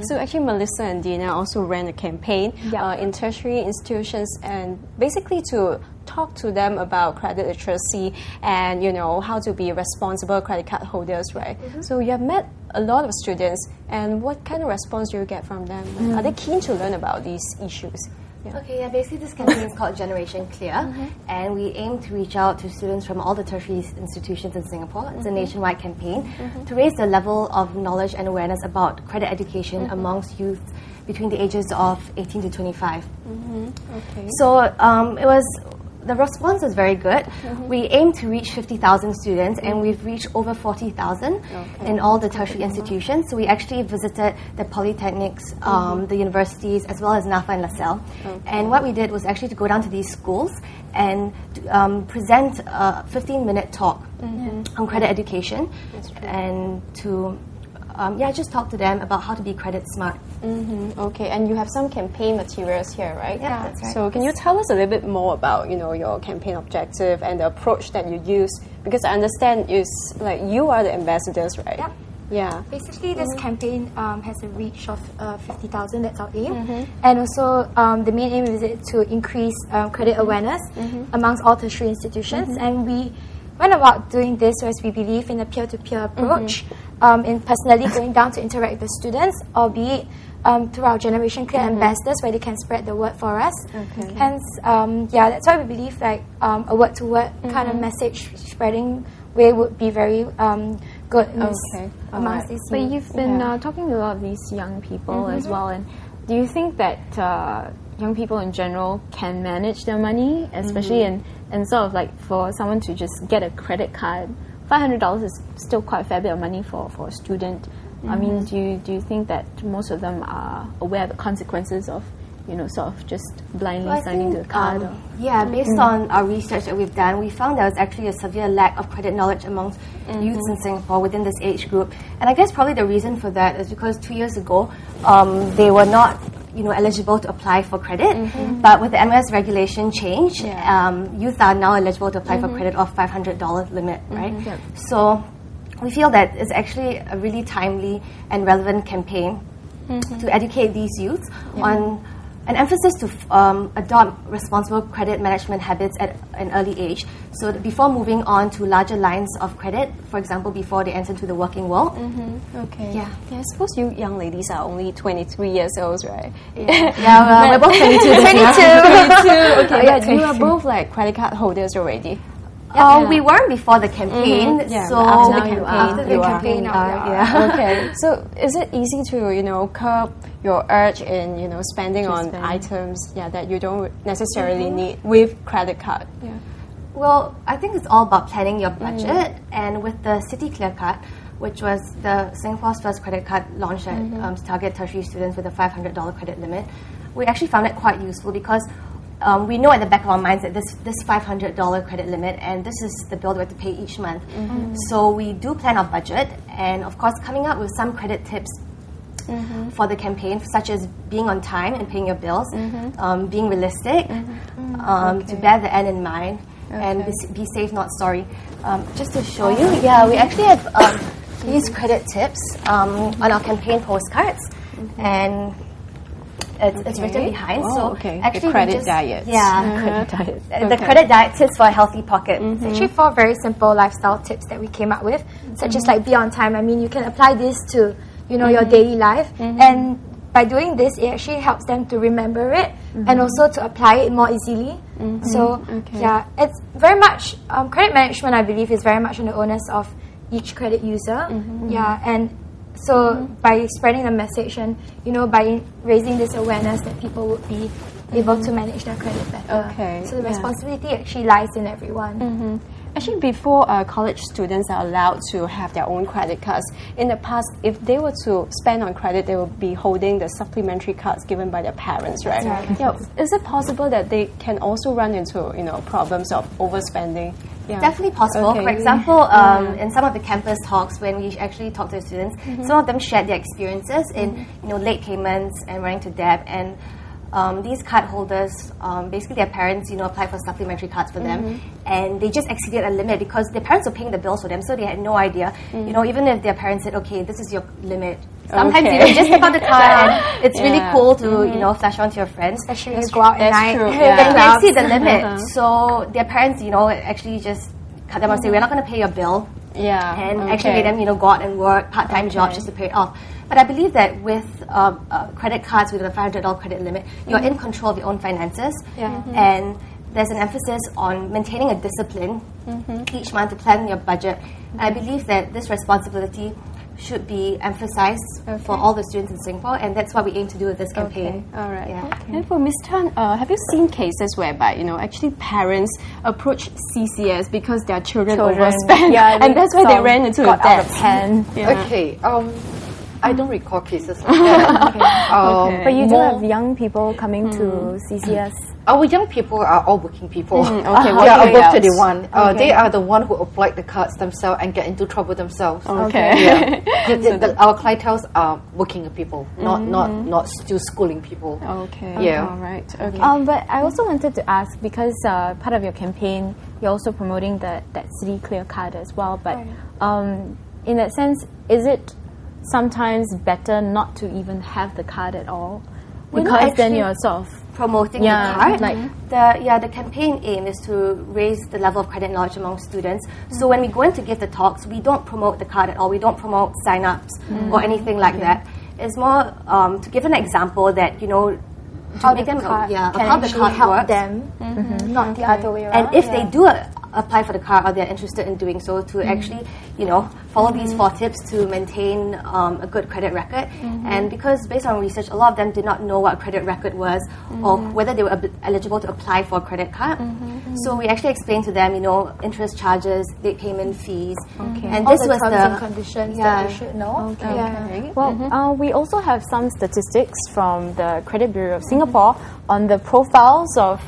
So actually Melissa and Dina also ran a campaign in tertiary institutions, and basically to talk to them about credit literacy and how to be responsible credit card holders, right? So you have met a lot of students, and what kind of response do you get from them? Are they keen to learn about these issues? Basically this campaign is called Generation Clear, and we aim to reach out to students from all the tertiary institutions in Singapore. It's a nationwide campaign to raise the level of knowledge and awareness about credit education amongst youth between the ages of 18 to 25. So the response is very good. We aim to reach 50,000 students, and we've reached over 40,000 in all the tertiary institutions. So we actually visited the polytechnics, the universities, as well as NAFA and LaSalle. And what we did was actually to go down to these schools and present a 15-minute talk on credit education, and to just talk to them about how to be credit smart. Okay, and you have some campaign materials here, right? Yeah, that's right. So can you tell us a little bit more about your campaign objective and the approach that you use? Because I understand it's like you are the ambassadors, right? Yeah. Basically, this campaign has a reach of 50,000. That's our aim, and also the main aim is to increase credit awareness amongst all tertiary institutions, and we went about doing this as we believe in a peer-to-peer approach, in personally going down to interact with the students, albeit through our Generation Clear ambassadors, where they can spread the word for us. Hence, that's why we believe like a word-to-word kind of message spreading way would be very good amongst these. But you've been talking to a lot of these young people as well, and do you think that young people in general can manage their money, especially in sort of like for someone to just get a credit card? $500 is still quite a fair bit of money for a student. I mean, do you think that most of them are aware of the consequences of sort of just blindly signing to the card? Based on our research that we've done, we found there was actually a severe lack of credit knowledge amongst youths in Singapore within this age group. And I guess probably the reason for that is because 2 years ago, they were not eligible to apply for credit. But with the MS regulation change, youth are now eligible to apply for credit of $500 limit, right? So we feel that it's actually a really timely and relevant campaign to educate these youths on an emphasis to adopt responsible credit management habits at an early age, so that before moving on to larger lines of credit, for example, before they enter into the working world. I suppose you young ladies are only 23 years old, right? We're both 22. 22. Okay, you are both like credit card holders already. We weren't before the campaign, so after the campaign, Okay. So is it easy to curb your urge in spending on items that you don't necessarily need with credit card? Well, I think it's all about planning your budget, and with the City Clear card, which was the Singapore's first credit card launched to target tertiary students with a $500 credit limit, we actually found it quite useful because we know at the back of our minds that this $500 credit limit, and this is the bill that we have to pay each month. So we do plan our budget, and of course coming up with some credit tips for the campaign, such as being on time and paying your bills, being realistic, to bear the end in mind, and be safe, not sorry. Just to show you, we actually have these credit tips on our campaign postcards, and it's written behind. Actually, the credit diet. The credit diet tips for a healthy pocket. It's actually 4 very simple lifestyle tips that we came up with, such as like be on time. I mean, you can apply this to your daily life, and by doing this, it actually helps them to remember it and also to apply it more easily. So it's very much credit management, I believe, is very much on the onus of each credit user. And so by spreading the message and by raising this awareness, that people would be able to manage their credit better. So the responsibility actually lies in everyone. Actually, before college students are allowed to have their own credit cards, in the past, if they were to spend on credit, they would be holding the supplementary cards given by their parents, right? Is it possible that they can also run into problems of overspending? Definitely possible. For example, in some of the campus talks, when we actually talk to the students, some of them shared their experiences in late payments and running to debt, and these card holders, basically their parents, applied for supplementary cards for them, and they just exceeded a limit because their parents were paying the bills for them, so they had no idea. Even if their parents said, okay, this is your limit, Sometimes Okay. you know, you just take out the card and it's really cool to you know flash on to your friends. Especially when you go out at night. true. The Yeah. They crowds. exceed the limit, so their parents, you know, actually just cut them off and say, we're not going to pay your bill, Yeah. and actually make them, you know, go out and work part-time jobs just to pay it off. But I believe that with credit cards with a $500 credit limit, you're in control of your own finances, and there's an emphasis on maintaining a discipline each month to plan your budget. And I believe that this responsibility should be emphasized for all the students in Singapore, and that's what we aim to do with this campaign. All right. Yeah. And for Ms. Tan, have you seen cases whereby, you know, actually parents approach CCS because their children overspend, and that's why they ran into got out of debt? hand. Okay. I don't recall cases like that. But you do have young people coming to CCS. Our young people are all working people. Okay, They are working above adults. 31. They are the one who applied the cards themselves and get into trouble themselves. Okay. Yeah. Our clientels are working people, not still schooling people. Okay. Yeah. All right. Okay. But I also wanted to ask, because part of your campaign, you're also promoting that City Clear card as well. But in that sense, is it sometimes better not to even have the card at all? We're not Because then actually you're sort of promoting Yeah, the card. like- The campaign aim is to raise the level of credit knowledge among students. So when we go in to give the talks, we don't promote the card at all. We don't promote sign-ups or anything like that. It's more to give an example that, you know, to How make the them card of can how the actually card help works. them, not the other way around. And if they do apply for the card or they're interested in doing so, to actually, you know, follow these 4 tips to maintain a good credit record. And because based on research, a lot of them did not know what a credit record was or whether they were eligible to apply for a credit card. So we actually explained to them, you know, interest charges, late payment fees. And all this the was terms the and conditions that you should know. Yeah. Well, we also have some statistics from the Credit Bureau of Singapore on the profiles of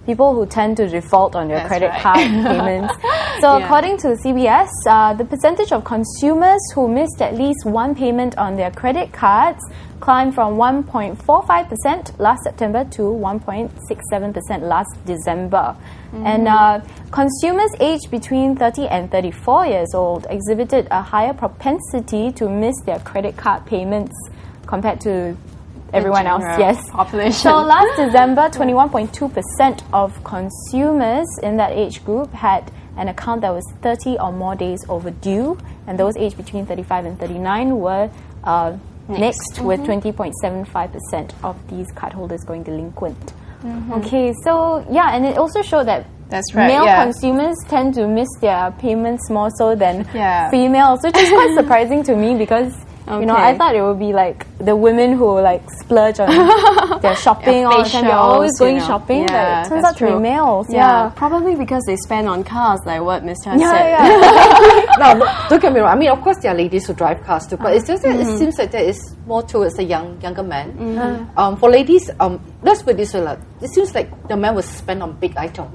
people who tend to default on their credit card payments. So according to CBS, the percentage of consumers who missed at least one payment on their credit cards climbed from 1.45% last September to 1.67% last December. And consumers aged between 30 and 34 years old exhibited a higher propensity to miss their credit card payments compared to everyone else. Yes. Population. So last December, 21.2% of consumers in that age group had an account that was 30 or more days overdue, and those aged between 35 and 39 were next with 20.75% of these cardholders going delinquent. Okay, so yeah, and it also showed that That's right, male yeah. consumers tend to miss their payments more so than Yeah. females, which is quite surprising to me because you know, I thought it would be like the women who like splurge on their shopping all the time. They're always facials, going you know. shopping, but Yeah, it turns that's out to be true. males. Yeah, probably because they spend on cars, like what Ms. Tan said. No, don't get me wrong. I mean, of course, there are ladies who drive cars too, but it's just that it seems like there is more towards the younger men. For ladies, let's put it this way: it seems like the men will spend on big items.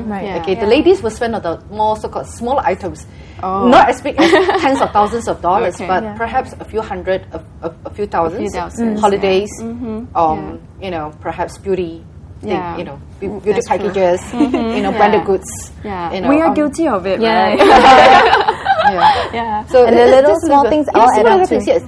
Right. Yeah. Okay, the ladies will spend on the more so-called smaller items, not as big as tens of thousands of dollars, Okay. but perhaps a few hundred, a few thousands. thousands, Holidays, you know, perhaps beauty. Yeah. You know, beauty That's true. packages, you know, branded goods. Yeah, You know, we are guilty of it, Yeah. right? Yeah. So And the little small things all add up things, too. yes.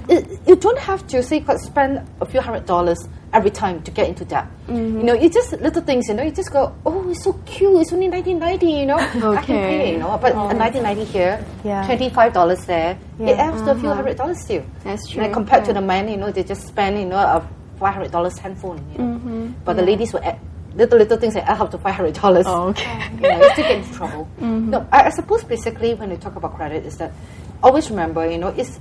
You don't have to say spend a few $100s every time to get into debt. You know, it's just little things. You know, you just go, oh, it's so cute. It's only $19.90. You know, I can pay. You know, but a $19.90 here, $25 there. It adds to a few $100s still. That's true. And compared to the men, you know, they just spend a $500 handphone. You know, but the ladies will add little things that add up to $500. Okay. You know, you still get into trouble. No, I suppose basically when you talk about credit is that always remember, you know, it's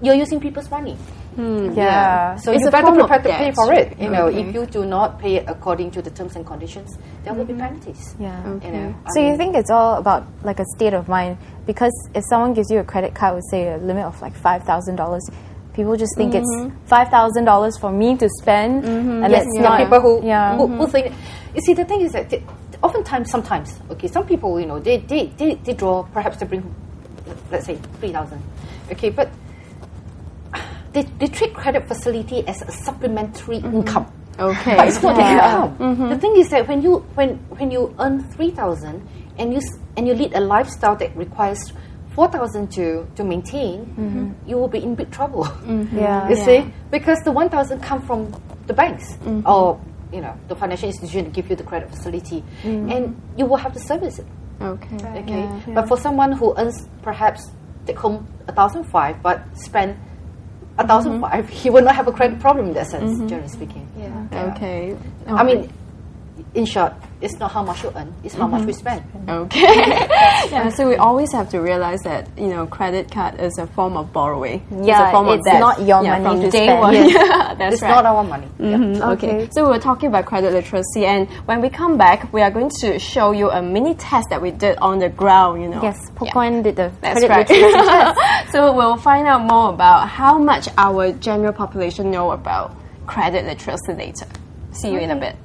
you're using people's money. Yeah. So It's you a better form of prepare to pay debt. for it. You know, Okay. if you do not pay it according to the terms and conditions, there will be penalties. Yeah. You know, So you think it's all about like a state of mind? Because if someone gives you a credit card with say a limit of like $5,000, people just think it's $5,000 for me to spend, and yes, it's there are not. people who, Yeah. who think. You see, the thing is that sometimes, okay, some people, you know, they draw, perhaps they bring, let's say, 3,000, okay, but they treat credit facility as a supplementary income. Okay. But it's not the income. The thing is that when you earn 3,000 and you lead a lifestyle that requires 4,000 to maintain, you will be in big trouble. Yeah. You see, because the 1,000 come from the banks or the financial institution to give you the credit facility, and you will have to service it. Okay. Okay, but for someone who earns perhaps take home 1,500 but spend 1,500, he will not have a credit problem in that sense, generally speaking. Okay. I mean, in short, it's not how much you earn, it's how much we spend. Okay. So we always have to realize that credit card is a form of borrowing. Yeah, it's a form of it's debt. not your from money to day spend. one. Yes. Yeah, that's It's right. not our money. Okay. So we were talking about credit literacy, and when we come back, we are going to show you a mini test that we did on the ground. Yes, Pokwan did the That's credit right. literacy test. So we'll find out more about how much our general population know about credit literacy later. See you in a bit.